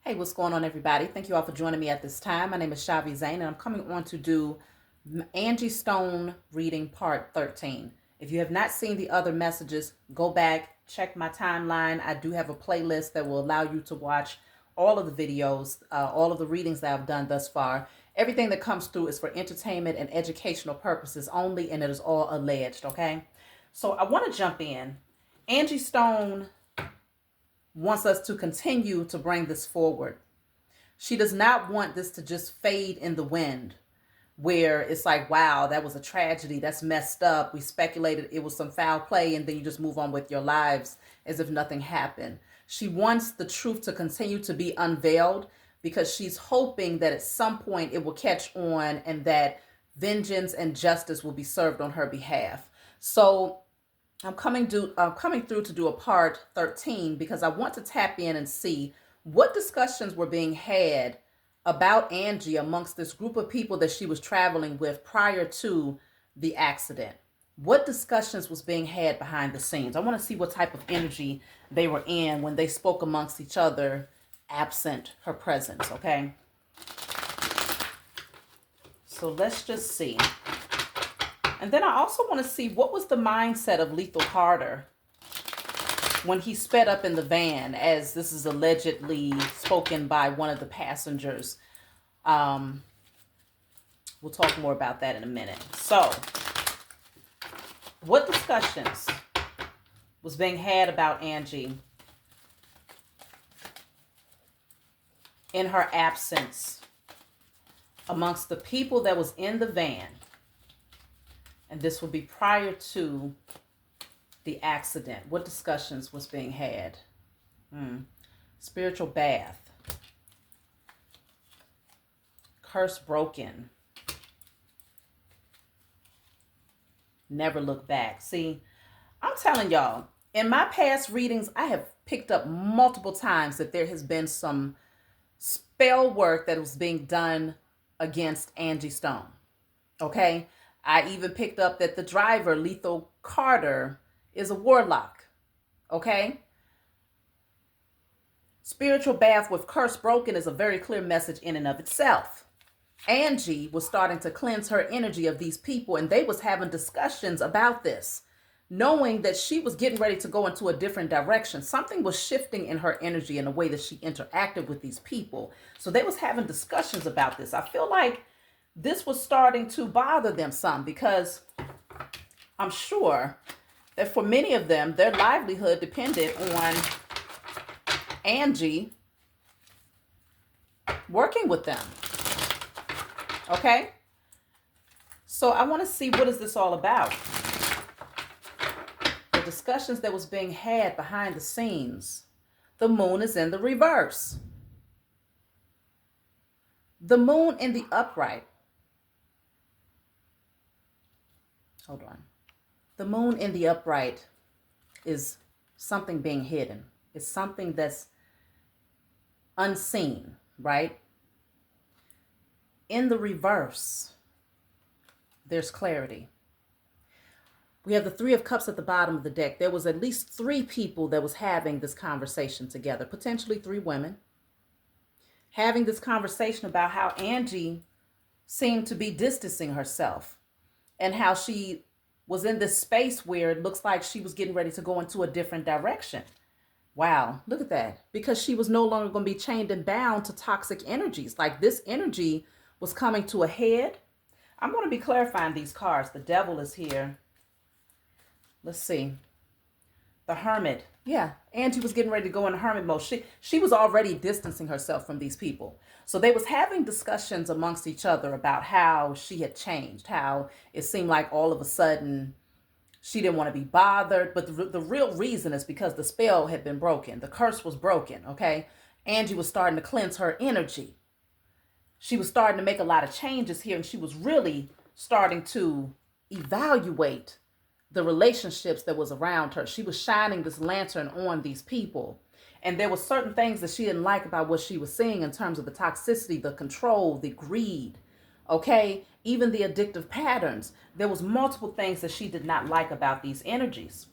Hey, what's going on, everybody? Thank you all for joining me at this time. My name is Shavi Zane, and I'm coming on to do Angie Stone reading part 13. If you have not seen the other messages, go back, check my timeline. I do have a playlist that will allow you to watch all of the videos, all of the readings that I've done thus far. Everything that comes through is for entertainment and educational purposes only, and it is all alleged, okay? So I want to jump in. Angie Stone wants us to continue to bring this forward. She does not want this to just fade in the wind, where it's like, wow, that was a tragedy. That's messed up. We speculated it was some foul play, and then you just move on with your lives as if nothing happened. She wants the truth to continue to be unveiled because she's hoping that at some point it will catch on and that vengeance and justice will be served on her behalf. So I'm coming through to do a part 13 because I want to tap in and see what discussions were being had about Angie amongst this group of people that she was traveling with prior to the accident. What discussions was being had behind the scenes? I want to see what type of energy they were in when they spoke amongst each other absent her presence, okay? So let's just see. And then I also want to see what was the mindset of Lethal Carter when he sped up in the van, as this is allegedly spoken by one of the passengers. We'll talk more about that in a minute. So, what discussions was being had about Angie in her absence amongst the people that was in the van? And this will be prior to the accident. What discussions was being had? Spiritual bath. Curse broken. Never look back. See, I'm telling y'all, in my past readings, I have picked up multiple times that there has been some spell work that was being done against Angie Stone. Okay? I even picked up that the driver, Lethal Carter, is a warlock. Okay? Spiritual bath with curse broken is a very clear message in and of itself. Angie was starting to cleanse her energy of these people, and they was having discussions about this, knowing that she was getting ready to go into a different direction. Something was shifting in her energy in the way that she interacted with these people. So they was having discussions about this. I feel like this was starting to bother them some, because I'm sure that for many of them, their livelihood depended on Angie working with them. Okay? So I want to see, what is this all about? The discussions that was being had behind the scenes. The moon is in the reverse. The moon in the upright. Hold on. The moon in the upright is something being hidden. It's something that's unseen, right? In the reverse, there's clarity. We have the Three of Cups at the bottom of the deck. There was at least 3 people that was having this conversation together, potentially 3 women, having this conversation about how Angie seemed to be distancing herself and how she was in this space where it looks like she was getting ready to go into a different direction. Wow, look at that. Because she was no longer going to be chained and bound to toxic energies. Like, this energy was coming to a head. I'm going to be clarifying these cards. The Devil is here. Let's see. The Hermit. Yeah, Angie was getting ready to go in hermit mode. She was already distancing herself from these people. So they was having discussions amongst each other about how she had changed, how it seemed like all of a sudden she didn't want to be bothered. But the real reason is because the spell had been broken. The curse was broken, okay? Angie was starting to cleanse her energy. She was starting to make a lot of changes here, and she was really starting to evaluate the relationships that was around her. She was shining this lantern on these people. And there were certain things that she didn't like about what she was seeing in terms of the toxicity, the control, the greed, okay? Even the addictive patterns. There was multiple things that she did not like about these energies.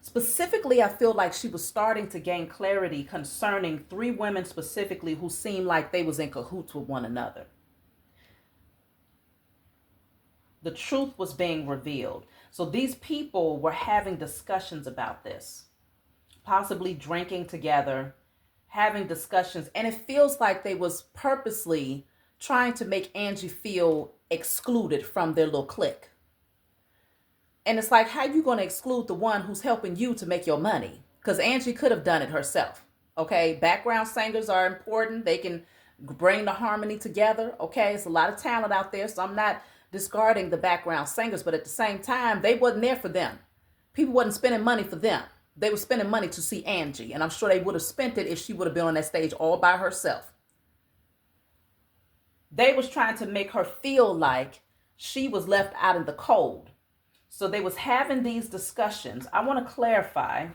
Specifically, I feel like she was starting to gain clarity concerning three women specifically who seemed like they was in cahoots with one another. The truth was being revealed. So these people were having discussions about this, possibly drinking together, having discussions, and it feels like they was purposely trying to make Angie feel excluded from their little clique. And it's like, how you going to exclude the one who's helping you to make your money? Because Angie could have done it herself. Okay, background singers are important. They can bring the harmony together. Okay, it's a lot of talent out there, so I'm not discarding the background singers, but at the same time, they wasn't there for them. People wasn't spending money for them. They were spending money to see Angie, and I'm sure they would have spent it if she would have been on that stage all by herself. They was trying to make her feel like she was left out in the cold. So they was having these discussions. I want to clarify,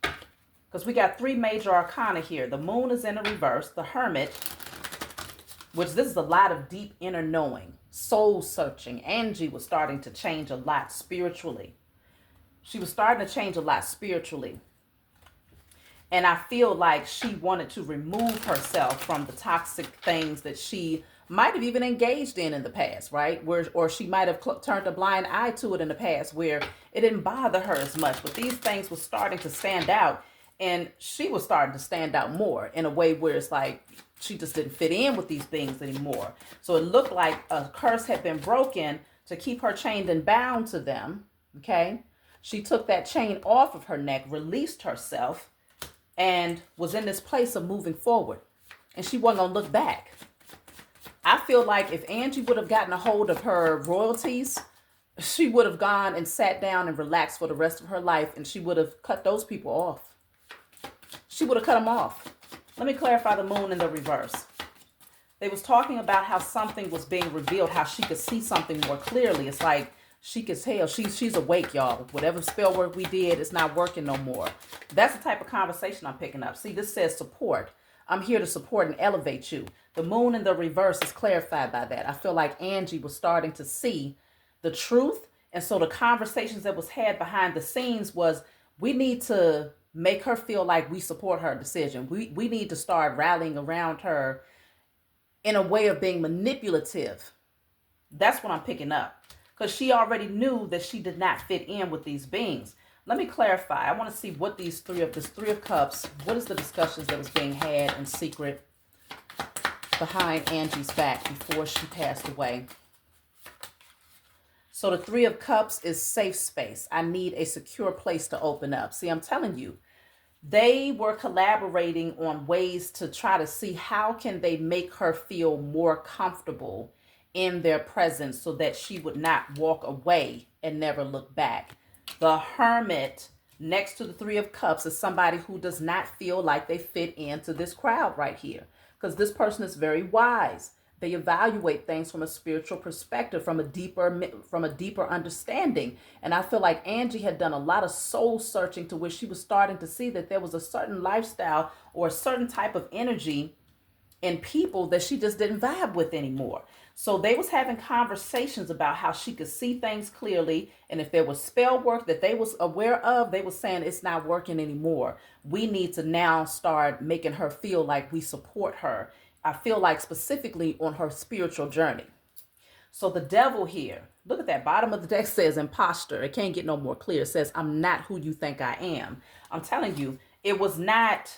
because we got three major arcana here. The moon is in the reverse. The hermit, which this is a lot of deep inner knowing, soul searching. Angie was starting to change a lot spiritually. She was starting to change a lot spiritually. And I feel like she wanted to remove herself from the toxic things that she might have even engaged in the past, right? Or she might have turned a blind eye to it in the past where it didn't bother her as much. But these things were starting to stand out, and she was starting to stand out more in a way where it's like she just didn't fit in with these things anymore. So it looked like a curse had been broken to keep her chained and bound to them, okay? She took that chain off of her neck, released herself, and was in this place of moving forward. And she wasn't going to look back. I feel like if Angie would have gotten a hold of her royalties, she would have gone and sat down and relaxed for the rest of her life, and she would have cut those people off. She would have cut them off. Let me clarify the moon in the reverse. They was talking about how something was being revealed, how she could see something more clearly. It's like she could tell. She's awake, y'all. Whatever spell work we did, it's not working no more. That's the type of conversation I'm picking up. See, this says support. I'm here to support and elevate you. The moon in the reverse is clarified by that. I feel like Angie was starting to see the truth. And so the conversations that was had behind the scenes was, we need to make her feel like we support her decision. We need to start rallying around her in a way of being manipulative. That's what I'm picking up. Because she already knew that she did not fit in with these beings. Let me clarify. I want to see what this Three of Cups, what is the discussions that was being had in secret behind Angie's back before she passed away. So the Three of Cups is safe space. I need a secure place to open up. See, I'm telling you, they were collaborating on ways to try to see how can they make her feel more comfortable in their presence so that she would not walk away and never look back. The Hermit next to the Three of Cups is somebody who does not feel like they fit into this crowd right here, because this person is very wise. They evaluate things from a spiritual perspective, from a deeper understanding. And I feel like Angie had done a lot of soul searching to where she was starting to see that there was a certain lifestyle or a certain type of energy in people that she just didn't vibe with anymore. So they was having conversations about how she could see things clearly. And if there was spell work that they was aware of, they was saying it's not working anymore. We need to now start making her feel like we support her. I feel like specifically on her spiritual journey. So the devil here, look at that bottom of the deck says imposter. It can't get no more clear. It says, I'm not who you think I am. I'm telling you, it was not...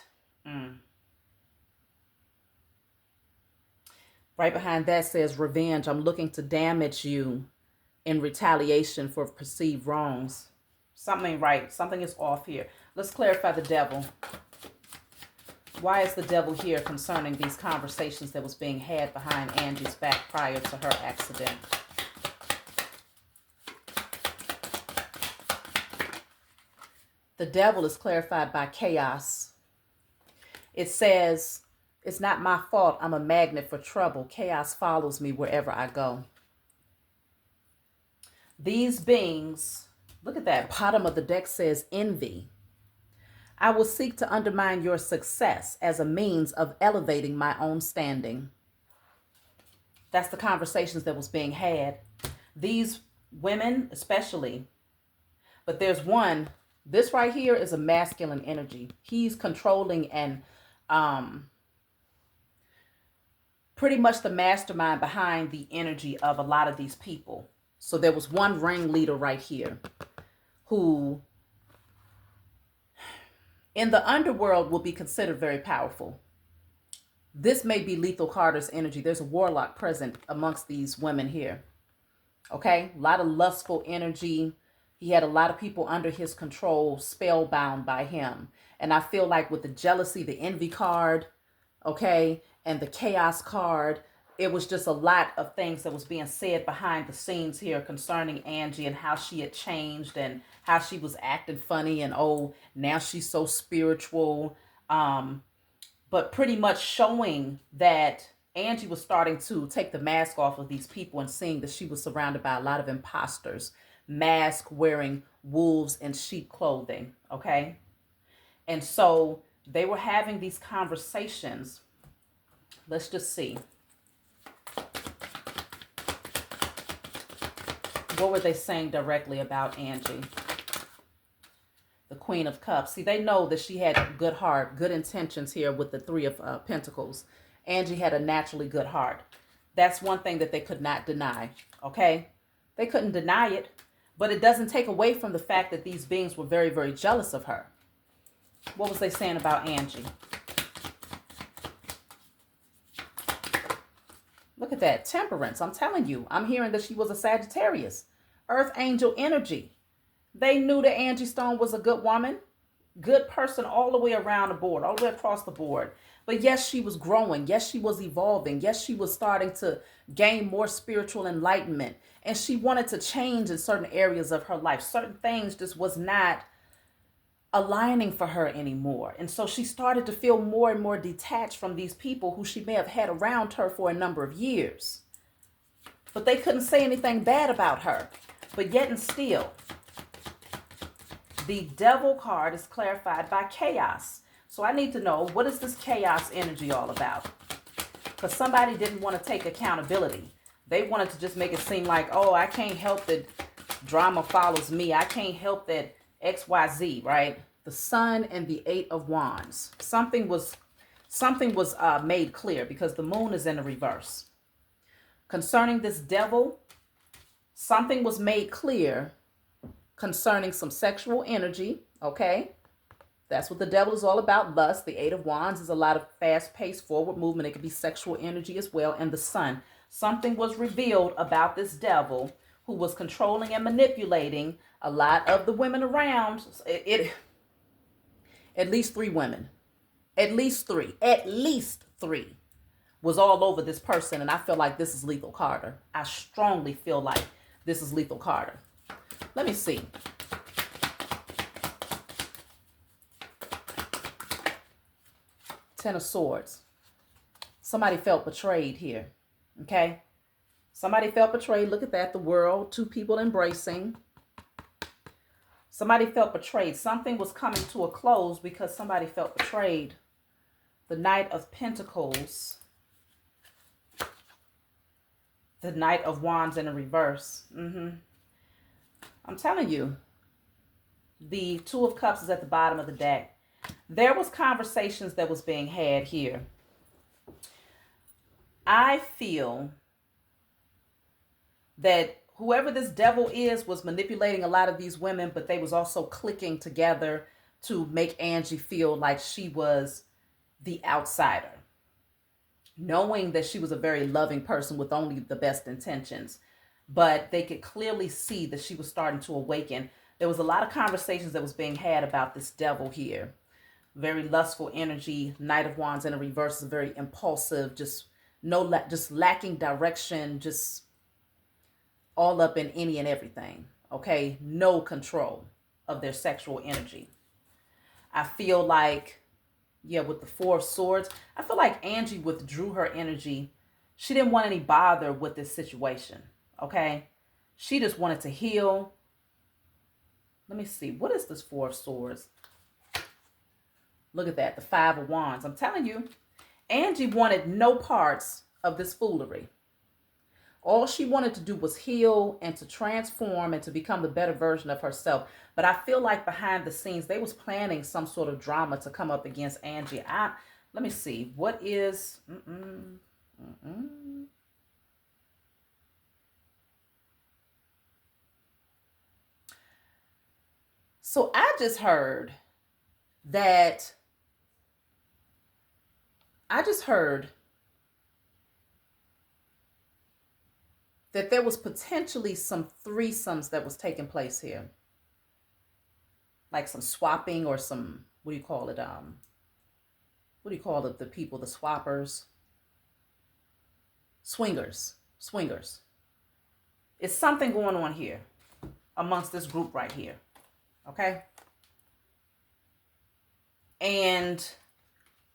Right behind that says revenge. I'm looking to damage you in retaliation for perceived wrongs. Something ain't right. Something is off here. Let's clarify the devil. Why is the devil here concerning these conversations that was being had behind Angie's back prior to her accident? The devil is clarified by chaos. It says, it's not my fault. I'm a magnet for trouble. Chaos follows me wherever I go. These beings, look at that. Bottom of the deck says envy. I will seek to undermine your success as a means of elevating my own standing. That's the conversations that was being had. These women especially, but there's one This right here is a masculine energy. He's controlling and pretty much the mastermind behind the energy of a lot of these people. So there was one ringleader right here who in the underworld will be considered very powerful. This may be Lethal Carter's energy. There's a warlock present amongst these women here. Okay, a lot of lustful energy. He had a lot of people under his control, spellbound by him. And I feel like with the jealousy, the envy card, okay, and the chaos card, it was just a lot of things that was being said behind the scenes here concerning Angie and how she had changed and how she was acting funny and oh, now she's so spiritual. But pretty much showing that Angie was starting to take the mask off of these people and seeing that she was surrounded by a lot of imposters, mask wearing wolves in sheep clothing, okay? And so they were having these conversations. Let's just see. What were they saying directly about Angie? The Queen of Cups. See, they know that she had a good heart, good intentions here with the Three of Pentacles. Angie had a naturally good heart. That's one thing that they could not deny, okay? They couldn't deny it, but it doesn't take away from the fact that these beings were very, very jealous of her. What was they saying about Angie? Look at that, Temperance. I'm telling you, I'm hearing that she was a Sagittarius. Earth angel energy. They knew that Angie Stone was a good woman, good person all the way around the board, all the way across the board. But yes, she was growing. Yes, she was evolving. Yes, she was starting to gain more spiritual enlightenment. And she wanted to change in certain areas of her life. Certain things just was not aligning for her anymore. And so she started to feel more and more detached from these people who she may have had around her for a number of years. But they couldn't say anything bad about her. But yet and still, the Devil card is clarified by chaos. So I need to know, what is this chaos energy all about? Because somebody didn't want to take accountability. They wanted to just make it seem like, oh, I can't help that drama follows me. I can't help that XYZ, right? The Sun and the Eight of Wands. Something was made clear because the Moon is in the reverse. Concerning this Devil, something was made clear concerning some sexual energy, okay? That's what the Devil is all about, lust. The Eight of Wands is a lot of fast-paced forward movement. It could be sexual energy as well. And the Sun. Something was revealed about this Devil who was controlling and manipulating a lot of the women around. At least 3 women. At least three was all over this person. And I feel like this is Lethal Carter. I strongly feel like this is Lethal Carter. Let me see. Ten of Swords. Somebody felt betrayed here. Okay? Somebody felt betrayed. Look at that. The world. 2 people embracing. Somebody felt betrayed. Something was coming to a close because somebody felt betrayed. The Knight of Pentacles. The Knight of Wands in a reverse. I'm telling you. The Two of Cups is at the bottom of the deck. There was conversations that was being had here. I feel that whoever this Devil is was manipulating a lot of these women, but they was also clicking together to make Angie feel like she was the outsider. Knowing that she was a very loving person with only the best intentions. But they could clearly see that she was starting to awaken. There was a lot of conversations that was being had about this Devil here. Very lustful energy. Knight of Wands in a reverse is very impulsive. Just lacking direction. Just all up in any and everything. Okay? No control of their sexual energy. I feel like, yeah, with the Four of Swords, I feel like Angie withdrew her energy. She didn't want any bother with this situation. Okay? She just wanted to heal. Let me see. What is this Four of Swords? Look at that. The Five of Wands. I'm telling you, Angie wanted no parts of this foolery. All she wanted to do was heal and to transform and to become the better version of herself. But I feel like behind the scenes, they was planning some sort of drama to come up against Angie. Let me see. What is... So I just heard that... that there was potentially some threesomes that was taking place here. Like some swapping or some, what do you call it? What do you call it? The people, the swappers? Swingers. Swingers. It's something going on here amongst this group right here. Okay? And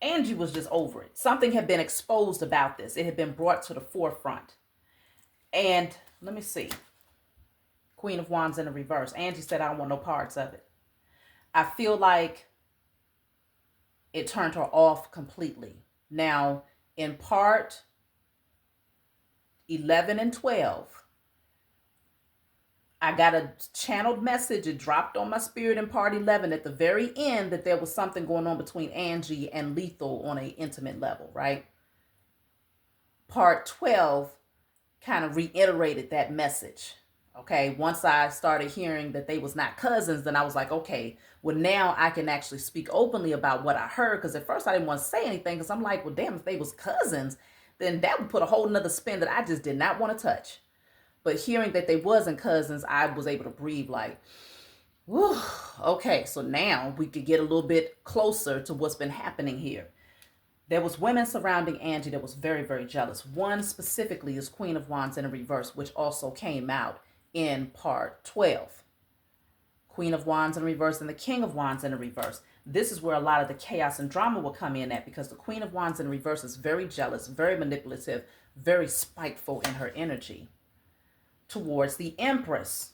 Angie was just over it. Something had been exposed about this. It had been brought to the forefront. And let me see. Queen of Wands in the reverse. Angie said, I don't want no parts of it. I feel like it turned her off completely. Now, in part 11 and 12, I got a channeled message. It dropped on my spirit in part 11 at the very end that there was something going on between Angie and Lethal on an intimate level, right? Part 12 kind of reiterated that message. Okay, once I started hearing that they was not cousins, then I was like, okay, well, now I can actually speak openly about what I heard. Because at first I didn't want to say anything because I'm like, well, damn, if they was cousins, then that would put a whole nother spin that I just did not want to touch. But hearing that they wasn't cousins, I was able to breathe like, whew, okay, so now we could get a little bit closer to what's been happening here. There was women surrounding Angie that was very, very jealous. One specifically is Queen of Wands in a reverse, which also came out in part 12. Queen of Wands in reverse and the King of Wands in a reverse. This is where a lot of the chaos and drama will come in at, because the Queen of Wands in reverse is very jealous, very manipulative, very spiteful in her energy towards the Empress,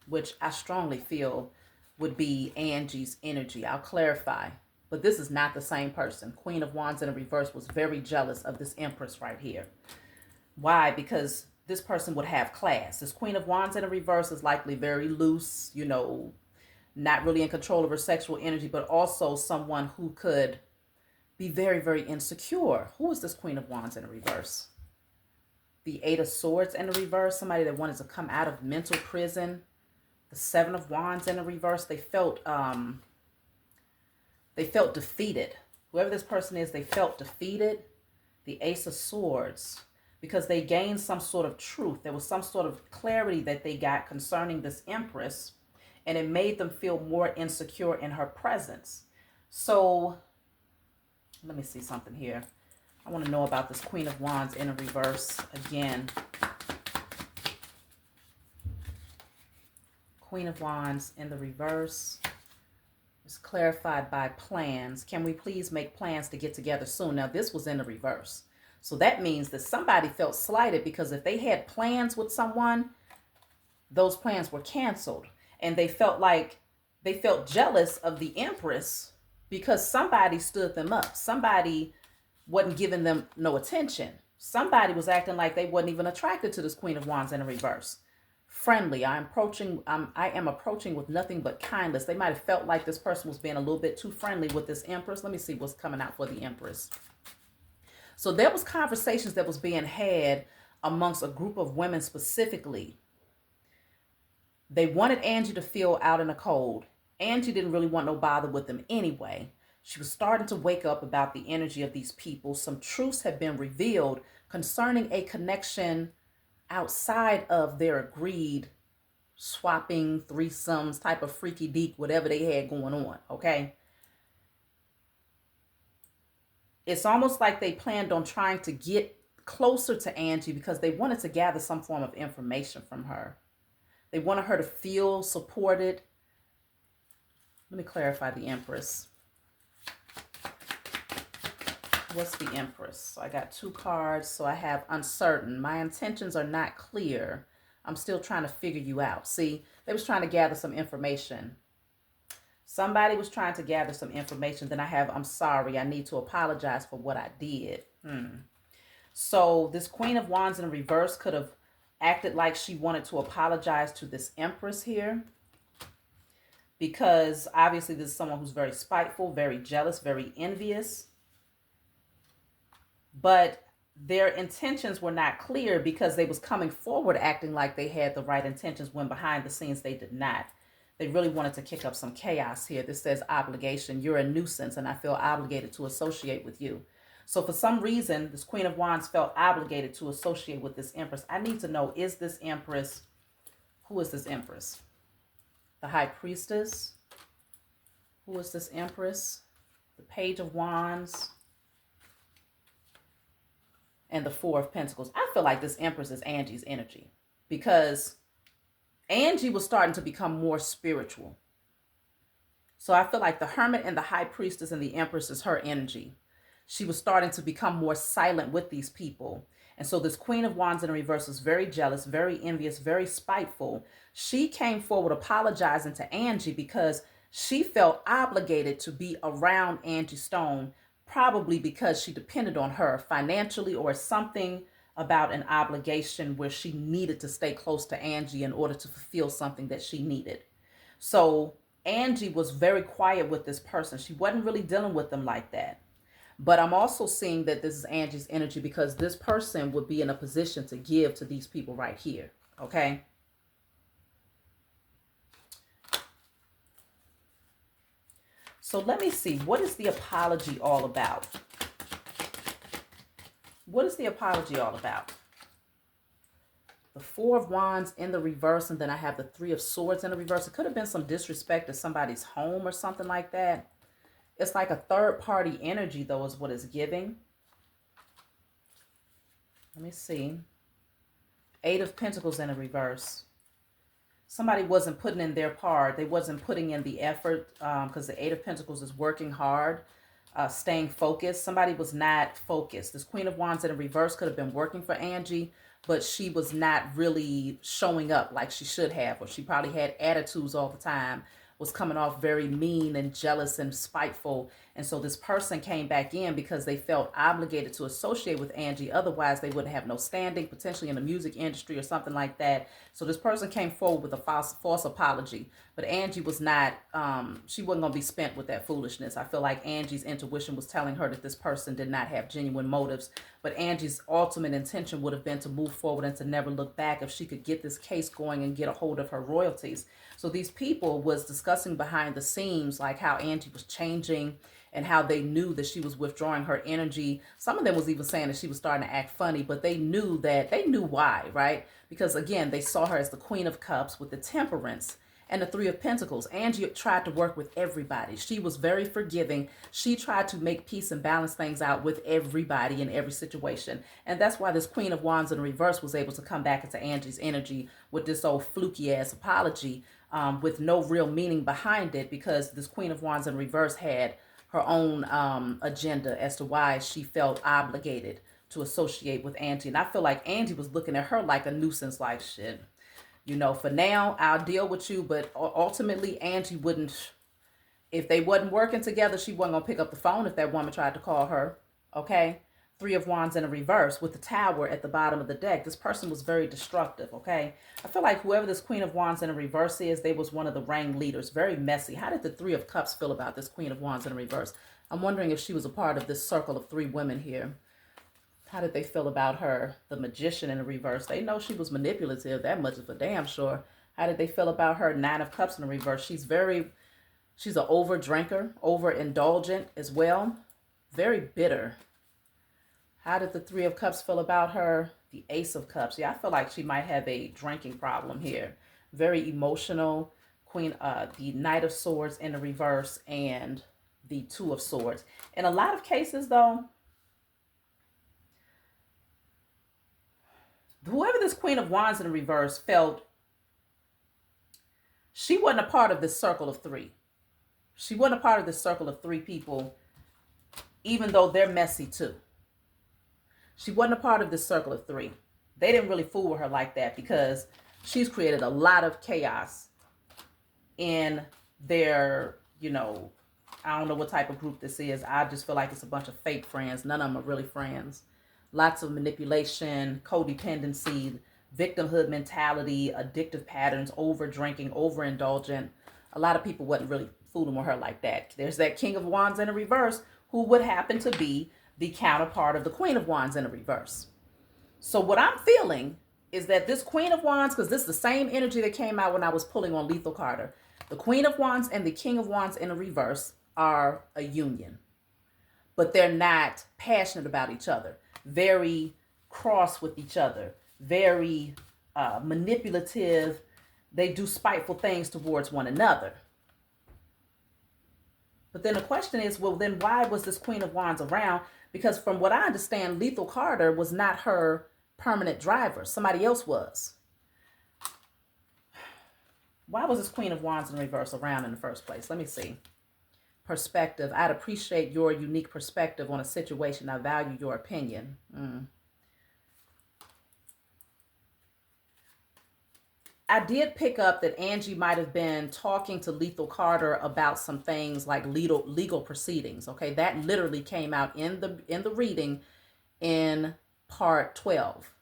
which I strongly feel would be Angie's energy. I'll clarify. But this is not the same person. Queen of Wands in a reverse was very jealous of this Empress right here. Why? Because this person would have class. This Queen of Wands in a reverse is likely very loose, you know, not really in control of her sexual energy, but also someone who could be very, very insecure. Who is this Queen of Wands in a reverse? The Eight of Swords in a reverse, somebody that wanted to come out of mental prison. The Seven of Wands in a reverse, they felt defeated. Whoever this person is, they felt defeated. The Ace of Swords, because they gained some sort of truth. There was some sort of clarity that they got concerning this Empress, and it made them feel more insecure in her presence. So, let me see something here. I want to know about this Queen of Wands in a reverse again. Queen of Wands in the reverse is clarified by plans. Can we please make plans to get together soon? Now, this was in the reverse. So that means that somebody felt slighted, because if they had plans with someone, those plans were canceled. And they felt jealous of the Empress because somebody stood them up. Somebody wasn't giving them no attention. Somebody was acting like they wasn't even attracted to this Queen of Wands in a reverse. Friendly. I am approaching with nothing but kindness. They might have felt like this person was being a little bit too friendly with this Empress. Let me see what's coming out for the Empress. So there was conversations that was being had amongst a group of women specifically. They wanted Angie to feel out in the cold. Angie didn't really want no bother with them anyway. She was starting to wake up about the energy of these people. Some truths had been revealed concerning a connection outside of their agreed swapping, threesomes, type of freaky deek, whatever they had going on, okay? It's almost like they planned on trying to get closer to Angie because they wanted to gather some form of information from her. They wanted her to feel supported. Let me clarify the Empress. What's the Empress? So I got two cards. So I have uncertain. My intentions are not clear. I'm still trying to figure you out. See, they was trying to gather some information. Somebody was trying to gather some information. Then I have, I'm sorry. I need to apologize for what I did. So this Queen of Wands in reverse could have acted like she wanted to apologize to this Empress here, because obviously this is someone who's very spiteful, very jealous, very envious. But their intentions were not clear because they was coming forward acting like they had the right intentions when behind the scenes they did not. They really wanted to kick up some chaos here. This says obligation. You're a nuisance and I feel obligated to associate with you. So for some reason, this Queen of Wands felt obligated to associate with this Empress. I need to know, is this Empress, who is this Empress? The High Priestess. Who is this Empress? The Page of Wands. And the Four of Pentacles. I feel like this Empress is Angie's energy, because Angie was starting to become more spiritual. So I feel like the Hermit and the High Priestess and the Empress is her energy. She was starting to become more silent with these people. And so this Queen of Wands in reverse was very jealous, very envious, very spiteful. She came forward apologizing to Angie because she felt obligated to be around Angie Stone, probably because she depended on her financially or something about an obligation where she needed to stay close to Angie in order to fulfill something that she needed. So Angie was very quiet with this person. She wasn't really dealing with them like that. But I'm also seeing that this is Angie's energy because this person would be in a position to give to these people right here. Okay. So let me see. What is the apology all about? What is the apology all about? The Four of Wands in the reverse, and then I have the Three of Swords in the reverse. It could have been some disrespect to somebody's home or something like that. It's like a third party energy, though, is what it's giving. Let me see. Eight of Pentacles in the reverse. Somebody wasn't putting in their part. They wasn't putting in the effort, because the Eight of Pentacles is working hard, staying focused. Somebody was not focused. This Queen of Wands in the reverse could have been working for Angie, but she was not really showing up like she should have, or she probably had attitudes all the time, was coming off very mean and jealous and spiteful. And so this person came back in because they felt obligated to associate with Angie. Otherwise, they wouldn't have no standing, potentially in the music industry or something like that. So this person came forward with a false apology. But Angie was not, she wasn't going to be spent with that foolishness. I feel like Angie's intuition was telling her that this person did not have genuine motives. But Angie's ultimate intention would have been to move forward and to never look back if she could get this case going and get a hold of her royalties. So these people was discussing behind the scenes, like how Angie was changing and how they knew that she was withdrawing her energy. Some of them was even saying that she was starting to act funny, but they knew why, right? Because again, they saw her as the Queen of Cups with the Temperance and the Three of Pentacles. Angie tried to work with everybody. She was very forgiving. She tried to make peace and balance things out with everybody in every situation. And that's why this Queen of Wands in reverse was able to come back into Angie's energy with this old fluky ass apology, with no real meaning behind it, because this Queen of Wands in reverse had her own agenda as to why she felt obligated to associate with Angie. And I feel like Angie was looking at her like a nuisance, like, shit, you know, for now, I'll deal with you. But ultimately, Angie wouldn't, if they wasn't working together, she wasn't going to pick up the phone if that woman tried to call her, okay? Three of Wands in a reverse with the Tower at the bottom of the deck. This person was very destructive, okay? I feel like whoever this Queen of Wands in a reverse is, they was one of the ringleaders. Very messy. How did the Three of Cups feel about this Queen of Wands in a reverse? I'm wondering if she was a part of this circle of three women here. How did they feel about her? The Magician in a reverse. They know she was manipulative. That much is for damn sure. How did they feel about her? Nine of Cups in a reverse. She's an over drinker, over indulgent as well. Very bitter. How did the Three of Cups feel about her? The Ace of Cups. Yeah, I feel like she might have a drinking problem here. Very emotional. The Knight of Swords in the reverse and the Two of Swords. In a lot of cases, though, whoever this Queen of Wands in the reverse felt she wasn't a part of this circle of three. She wasn't a part of this circle of three people, even though they're messy too. She wasn't a part of this circle of three. They didn't really fool with her like that because she's created a lot of chaos in their, you know, I don't know what type of group this is. I just feel like it's a bunch of fake friends. None of them are really friends. Lots of manipulation, codependency, victimhood mentality, addictive patterns, over drinking, overindulgent. A lot of people wasn't really fooling with her like that. There's that King of Wands in a reverse who would happen to be the counterpart of the Queen of Wands in a reverse. So what I'm feeling is that this Queen of Wands, because this is the same energy that came out when I was pulling on Lethal Carter, the Queen of Wands and the King of Wands in a reverse are a union, but they're not passionate about each other, very cross with each other, very manipulative. They do spiteful things towards one another. But then the question is, well, then why was this Queen of Wands around? Because from what I understand, Lethal Carter was not her permanent driver. Somebody else was. Why was this Queen of Wands in reverse around in the first place? Let me see. Perspective. I'd appreciate your unique perspective on a situation. I value your opinion. I did pick up that Angie might have been talking to Lethal Carter about some things like legal proceedings. Okay, that literally came out in the reading in part 12.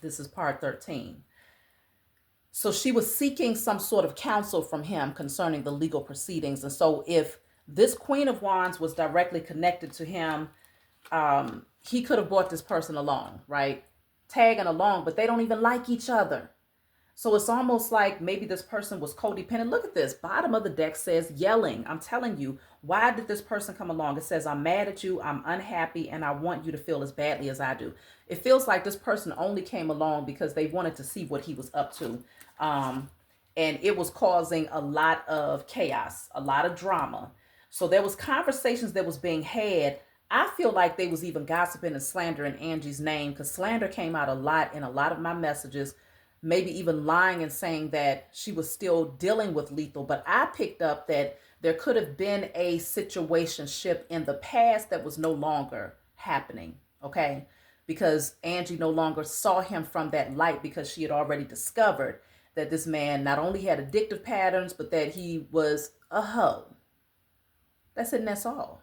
This is part 13. So she was seeking some sort of counsel from him concerning the legal proceedings. And so if this Queen of Wands was directly connected to him, he could have brought this person along, right? Tagging along, but they don't even like each other. So it's almost like maybe this person was codependent. Look at this. Bottom of the deck says yelling. I'm telling you, why did this person come along? It says, I'm mad at you, I'm unhappy, and I want you to feel as badly as I do. It feels like this person only came along because they wanted to see what he was up to. And it was causing a lot of chaos, a lot of drama. So there was conversations that was being had. I feel like they was even gossiping and slandering Angie's name, because slander came out a lot in a lot of my messages. Maybe even lying and saying that she was still dealing with Lethal. But I picked up that there could have been a situationship in the past that was no longer happening, okay? Because Angie no longer saw him from that light, because she had already discovered that this man not only had addictive patterns, but that he was a hoe. That's it, and that's all.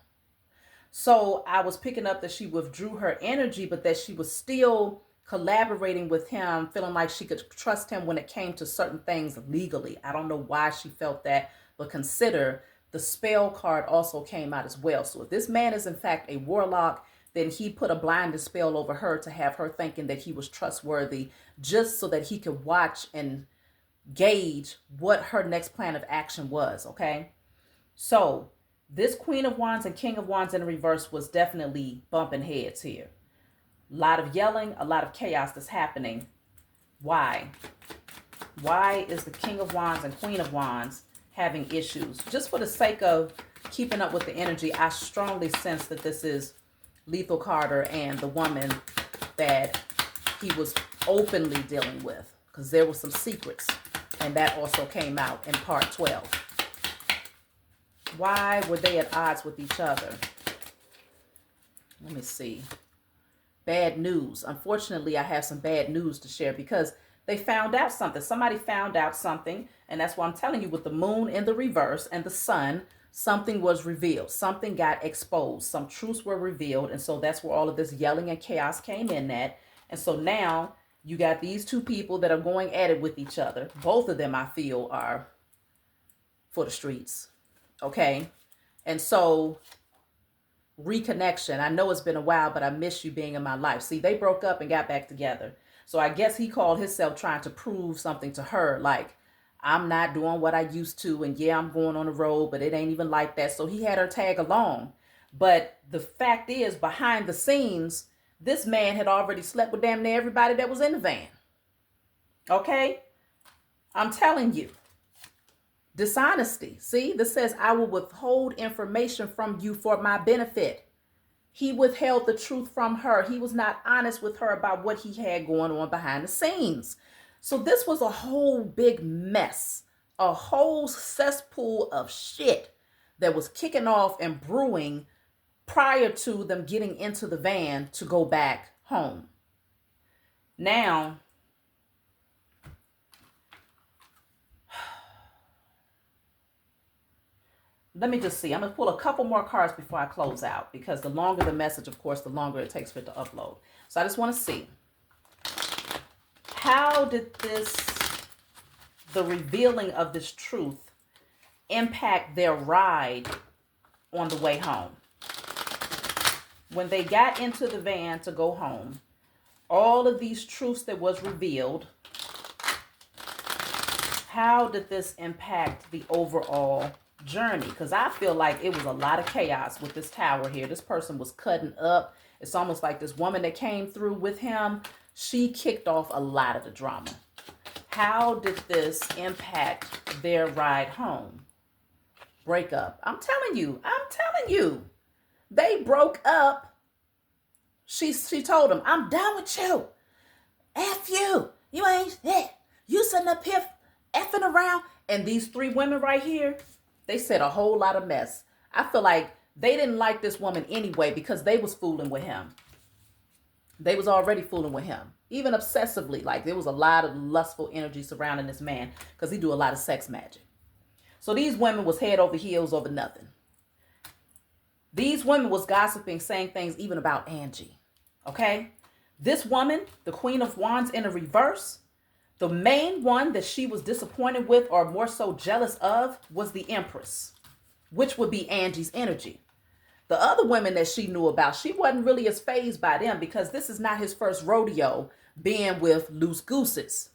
So I was picking up that she withdrew her energy, but that she was still collaborating with him, feeling like she could trust him when it came to certain things legally. I don't know why she felt that, but consider the spell card also came out as well. So if this man is in fact a warlock, then he put a blinded spell over her to have her thinking that he was trustworthy, just so that he could watch and gauge what her next plan of action was, okay? So this Queen of Wands and King of Wands in reverse was definitely bumping heads here. A lot of yelling, a lot of chaos that's happening. Why? Why is the King of Wands and Queen of Wands having issues? Just for the sake of keeping up with the energy, I strongly sense that this is Lethal Carter and the woman that he was openly dealing with, because there were some secrets, and that also came out in part 12. Why were they at odds with each other? Let me see. Bad news. Unfortunately, I have some bad news to share, because they found out something. Somebody found out something, and that's why I'm telling you, with the moon in the reverse and the sun, something was revealed. Something got exposed. Some truths were revealed, and so that's where all of this yelling and chaos came in at. And so now you got these two people that are going at it with each other. Both of them, I feel, are for the streets. Okay? And so reconnection. I know it's been a while, but I miss you being in my life. See, they broke up and got back together. So I guess he called himself trying to prove something to her, like, I'm not doing what I used to, and yeah, I'm going on the road, but it ain't even like that. So he had her tag along. But the fact is, behind the scenes, this man had already slept with damn near everybody that was in the van. Okay? I'm telling you. Dishonesty. See, this says, I will withhold information from you for my benefit. He withheld the truth from her. He was not honest with her about what he had going on behind the scenes. So this was a whole big mess, a whole cesspool of shit that was kicking off and brewing prior to them getting into the van to go back home. Now, let me just see. I'm going to pull a couple more cards before I close out, because the longer the message, of course, the longer it takes for it to upload. So I just want to see. How did the revealing of this truth impact their ride on the way home? When they got into the van to go home, all of these truths that was revealed, how did this impact the overall journey? Because I feel like it was a lot of chaos with this tower here. This person was cutting up. It's almost like this woman that came through with him, she kicked off a lot of the drama. How did this impact their ride home? Breakup. I'm telling you. They broke up. She told him, I'm done with you. F you. You ain't it. You sitting up here effing around. And these three women right here, they said a whole lot of mess. I feel like they didn't like this woman anyway because they was fooling with him. They was already fooling with him. Even obsessively. Like there was a lot of lustful energy surrounding this man because he do a lot of sex magic. So these women was head over heels over nothing. These women was gossiping, saying things even about Angie. Okay? This woman, the Queen of Wands in a reverse, the main one that she was disappointed with or more so jealous of was the Empress, which would be Angie's energy. The other women that she knew about, she wasn't really as fazed by them because this is not his first rodeo being with loose gooses.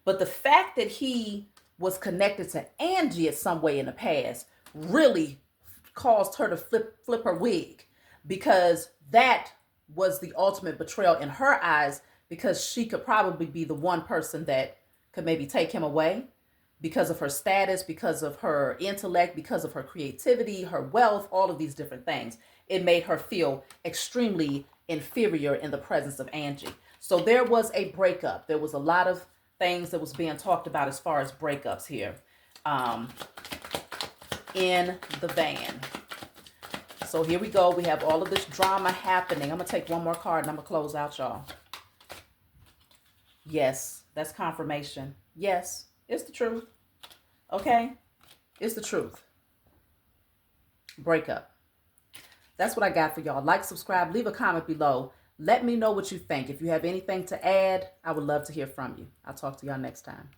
But the fact that he was connected to Angie in some way in the past really caused her to flip her wig, because that was the ultimate betrayal in her eyes, because she could probably be the one person that could maybe take him away because of her status, because of her intellect, because of her creativity, her wealth, all of these different things. It made her feel extremely inferior in the presence of Angie. So there was a breakup. There was a lot of things that was being talked about as far as breakups here. In the van. So here we go. We have all of this drama happening. I'm going to take one more card and I'm going to close out, y'all. Yes, that's confirmation. Yes, it's the truth. Okay? It's the truth. Breakup. That's what I got for y'all. Like, subscribe, leave a comment below. Let me know what you think. If you have anything to add, I would love to hear from you. I'll talk to y'all next time.